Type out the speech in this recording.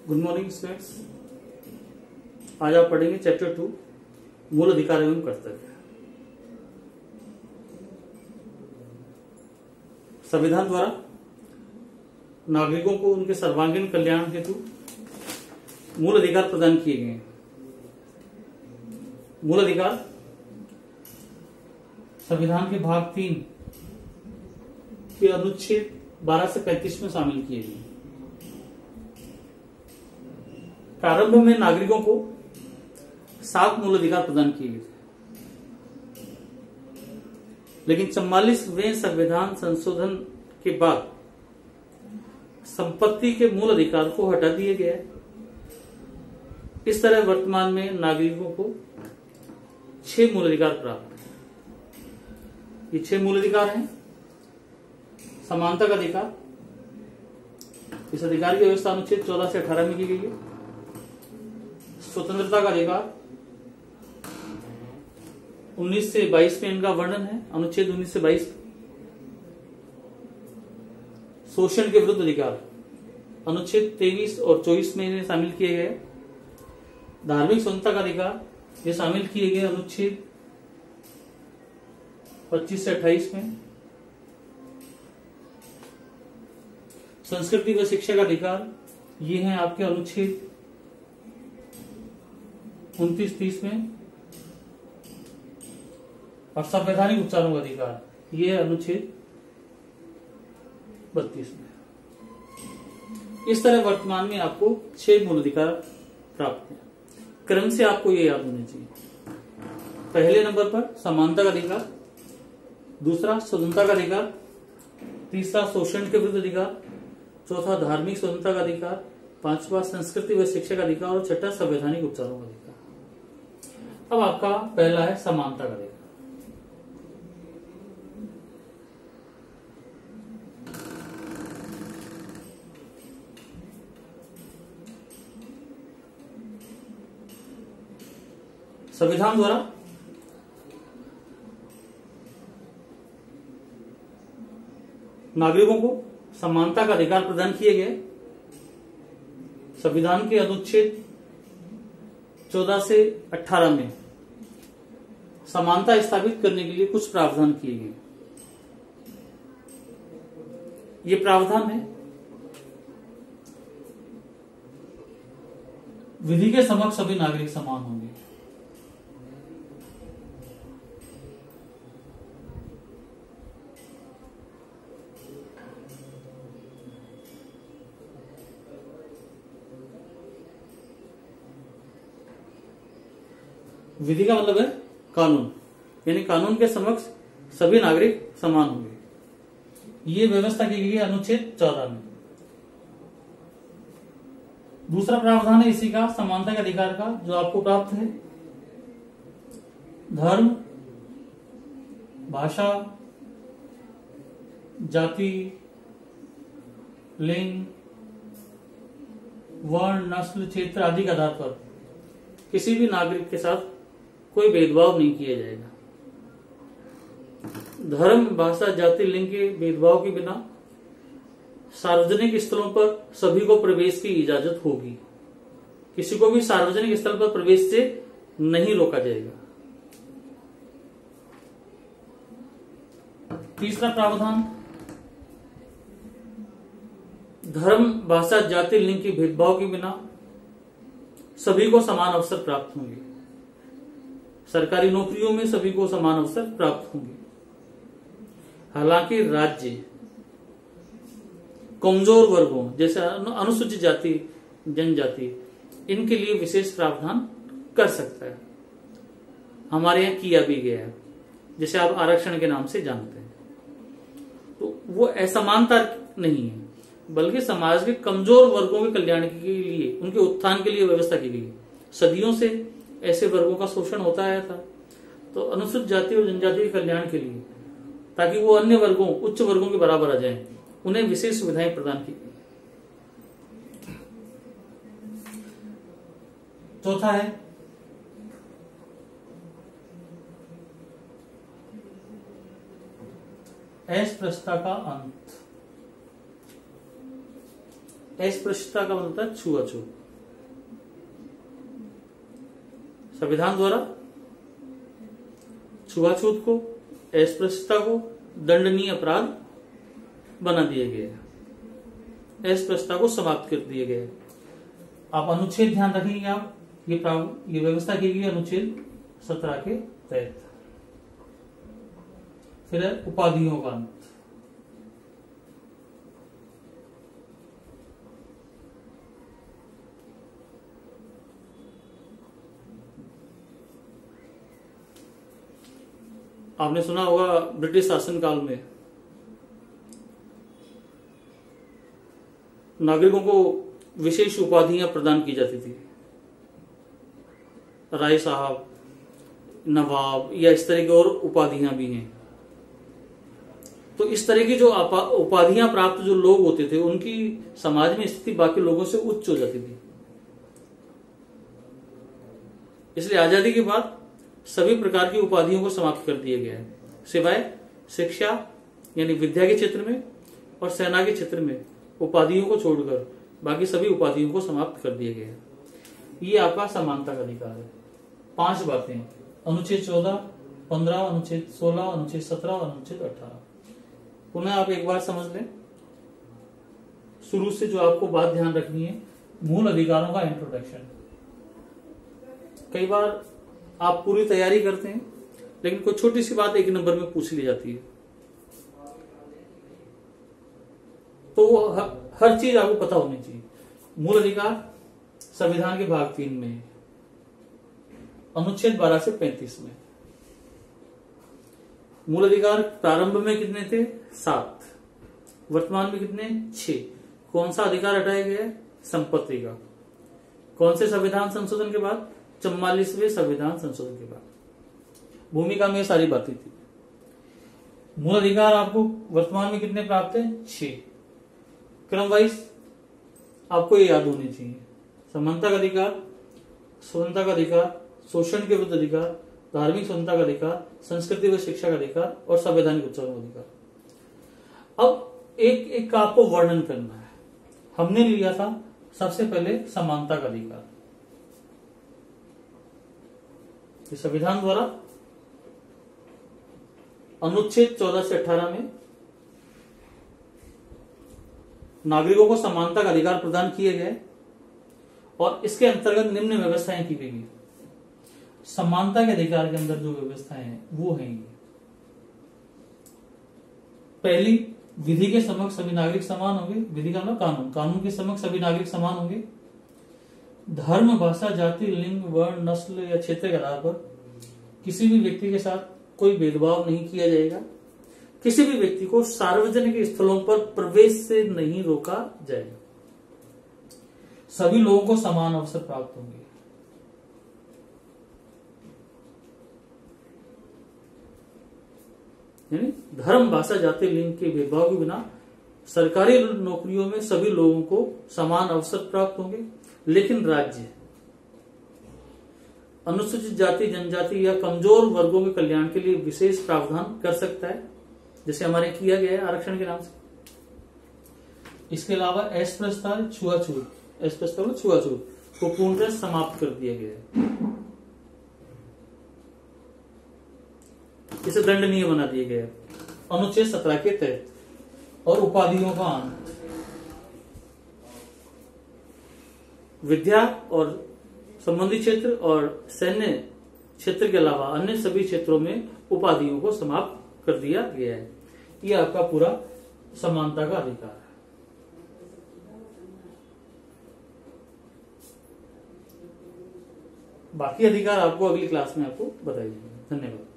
Good morning students. आज आप पढ़ेंगे चैप्टर 2 मूल अधिकार एवं कर्तव्य। संविधान द्वारा नागरिकों को उनके सर्वांगीण कल्याण हेतु मूल अधिकार प्रदान किए गए हैं। मूल अधिकार संविधान के भाग 3 के अनुच्छेद 12 से 35 में शामिल किए गए। प्रारंभ में नागरिकों को 7 मूल अधिकार प्रदान किए गए थे, लेकिन 44वें संविधान संशोधन के बाद संपत्ति के मूल अधिकार को हटा दिया गया है। इस तरह वर्तमान में नागरिकों को 6 मूल अधिकार प्राप्त हैं। ये 6 मूल अधिकार हैं। समानता का अधिकार, इस अधिकार की व्यवस्था अनुच्छेद 14 से 18 में की गई है। स्वतंत्रता का अधिकार 19 से 22 में इनका वर्णन है, अनुच्छेद 19 से 22। शोषण के विरुद्ध अधिकार अनुच्छेद 23 और 24 में इन्हें शामिल किए गए। धार्मिक स्वतंत्रता का अधिकार ये शामिल किए गए अनुच्छेद 25 से 28 में। संस्कृति व शिक्षा का अधिकार ये हैं आपके अनुच्छेद 29-30 में। और संवैधानिक उपचारों का अधिकार ये है अनुच्छेद 32 में। इस तरह वर्तमान में आपको 6 मूल अधिकार प्राप्त हैं। क्रम से आपको ये याद होने चाहिए। पहले नंबर पर समानता का अधिकार, दूसरा स्वतंत्रता का अधिकार, तीसरा शोषण के विरुद्ध अधिकार, चौथा धार्मिक स्वतंत्रता का अधिकार, पांचवा संस्कृति व शिक्षा का अधिकार और छठा संवैधानिक उपचारों का अधिकार। अब आपका पहला है समानता का अधिकार। संविधान द्वारा नागरिकों को समानता का अधिकार प्रदान किए गए। संविधान के अनुच्छेद 14 से 18 में समानता स्थापित करने के लिए कुछ प्रावधान किए गए। ये प्रावधान है, विधि के समक्ष सभी नागरिक समान होंगे। विधि का मतलब है कानून, यानी कानून के समक्ष सभी नागरिक समान होंगे। ये व्यवस्था की गई है अनुच्छेद 14 में। दूसरा प्रावधान है इसी का, समानता के अधिकार का, जो आपको प्राप्त है। धर्म, भाषा, जाति, लिंग, वर्ण, नस्ल, क्षेत्र आदि के आधार पर किसी भी नागरिक के साथ कोई भेदभाव नहीं किया जाएगा। धर्म, भाषा, जाति, लिंग के भेदभाव के बिना सार्वजनिक स्थलों पर सभी को प्रवेश की इजाजत होगी। किसी को भी सार्वजनिक स्थल पर प्रवेश से नहीं रोका जाएगा। तीसरा प्रावधान, धर्म, भाषा, जाति, लिंग के भेदभाव के बिना सभी को समान अवसर प्राप्त होंगे। सरकारी नौकरियों में सभी को समान अवसर प्राप्त होंगे। हालांकि राज्य कमजोर वर्गों जैसे अनुसूचित जाति, जनजाति, इनके लिए विशेष प्रावधान कर सकता है। हमारे यहाँ किया भी गया है, जैसे आप आरक्षण के नाम से जानते हैं। तो वो असमानता नहीं है, बल्कि समाज के कमजोर वर्गों के कल्याण के लिए, उनके उत्थान के लिए व्यवस्था की गई। सदियों से ऐसे वर्गों का शोषण होता आया था, तो अनुसूचित जाति और जनजाति के कल्याण के लिए, ताकि वो अन्य वर्गों, उच्च वर्गों के बराबर आ जाएं, उन्हें विशेष सुविधाएं प्रदान की गई। चौथा है अस्पृश्यता का अंत। अस्पृश्यता का मतलब है छुआछूत। संविधान द्वारा छुआछूत को, अस्पृश्यता को दंडनीय अपराध बना दिए गए, अस्पृश्यता को समाप्त कर दिए गए। आप अनुच्छेद ध्यान रखेंगे, आप ये व्यवस्था की गई अनुच्छेद 17 के तहत। फिर है उपाधियों का अंत। आपने सुना होगा ब्रिटिश शासनकाल में नागरिकों को विशेष उपाधियां प्रदान की जाती थी, राय साहब, नवाब या इस तरह की और उपाधियां भी हैं। तो इस तरह की जो उपाधियां प्राप्त जो लोग होते थे उनकी समाज में स्थिति बाकी लोगों से उच्च हो जाती थी। इसलिए आजादी के बाद सभी प्रकार की उपाधियों को समाप्त कर दिया गया है, सिवाय शिक्षा यानी विद्या के क्षेत्र में और सेना के क्षेत्र में उपाधियों को छोड़कर बाकी सभी उपाधियों को समाप्त कर दिया गया है। ये आपका समानता का अधिकार है। 5 बातें, अनुच्छेद 14, 15, अनुच्छेद 16, अनुच्छेद 17 और अनुच्छेद 18। पुनः आप एक बार समझ लें, शुरू से जो आपको बात ध्यान रखनी है, मूल अधिकारों का इंट्रोडक्शन। कई बार आप पूरी तैयारी करते हैं लेकिन कोई छोटी सी बात 1 नंबर में पूछ ली जाती है, तो वो हर चीज आपको पता होनी चाहिए। मूल अधिकार संविधान के भाग 3 में, अनुच्छेद 12 से 35 में। मूल अधिकार प्रारंभ में कितने थे? 7, वर्तमान में कितने? 6। कौन सा अधिकार हटाया गया है? संपत्ति का। कौन से संविधान संशोधन के बाद? 44वें संविधान संशोधन के बाद। भूमिका में सारी बातें थी। मूल अधिकार आपको वर्तमान में कितने प्राप्त है? 6। क्रम वाइज आपको ये याद होनी चाहिए। समानता का अधिकार, स्वतंत्रता का अधिकार, शोषण के विरुद्ध अधिकार, धार्मिक स्वतंत्रता का अधिकार, संस्कृति व शिक्षा का अधिकार और संवैधानिक उत्सव का अधिकार। अब एक एक का आपको वर्णन करना है। हमने लिया था सबसे पहले समानता का अधिकार। संविधान द्वारा अनुच्छेद 14 से 18 में नागरिकों को समानता का अधिकार प्रदान किए गए और इसके अंतर्गत निम्न व्यवस्थाएं की गई। समानता के अधिकार के अंदर जो व्यवस्थाएं हैं वो हैं ये। पहली, विधि के समक्ष सभी नागरिक समान होंगे। विधि का मतलब कानून, कानून के समक्ष सभी नागरिक समान होंगे। धर्म, भाषा, जाति, लिंग, वर्ण, नस्ल या क्षेत्र के आधार पर किसी भी व्यक्ति के साथ कोई भेदभाव नहीं किया जाएगा। किसी भी व्यक्ति को सार्वजनिक स्थलों पर प्रवेश से नहीं रोका जाएगा। सभी लोगों को समान अवसर प्राप्त होंगे। यानी धर्म, भाषा, जाति, लिंग के भेदभाव के बिना सरकारी नौकरियों में सभी लोगों को समान अवसर प्राप्त होंगे। लेकिन राज्य अनुसूचित जाति, जनजाति या कमजोर वर्गों के कल्याण के लिए विशेष प्रावधान कर सकता है, जैसे हमारे किया गया है आरक्षण के नाम से। इसके अलावा अस्पृश्यता, छुआछूत, अस्पृश्यता छुआछूत को पूर्णतः समाप्त कर दिया गया है। इसे दंडनीय बना दिया गया है अनुच्छेद 17 के तहत। और उपाधियों का अंत। विद्या और संबंधी क्षेत्र और सैन्य क्षेत्र के अलावा अन्य सभी क्षेत्रों में उपाधियों को समाप्त कर दिया गया है। यह आपका पूरा समानता का अधिकार है। बाकी अधिकार आपको अगली क्लास में आपको बताई जाएंगे। धन्यवाद।